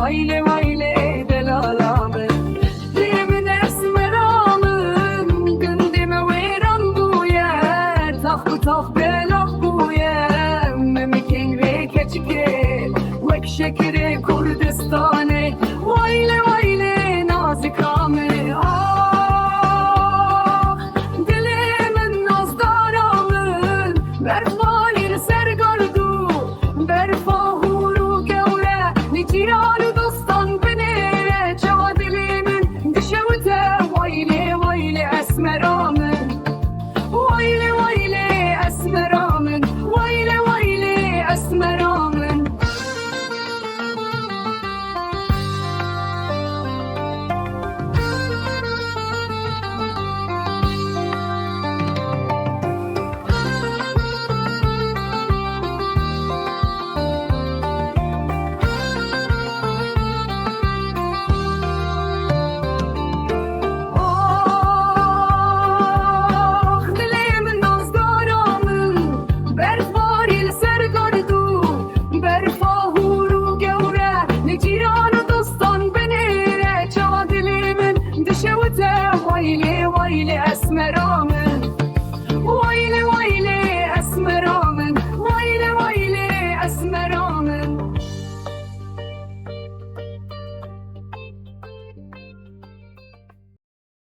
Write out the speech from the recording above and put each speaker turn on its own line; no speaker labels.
Vayle vayle delalamın Dimin esmeramın Gündeme veyran bu yer Tahkı tah belak bu yer Memekin ve keçike Vek şekeri Kurdistan'ı Vayle vayle nazikamı Dilimin nazdaramın Berfayir sergardu Berfahuru gevre Niciyanı esmeramın Vayle vayle esmeramın Vayle vayle esmeramın Vayle vayle esmeramın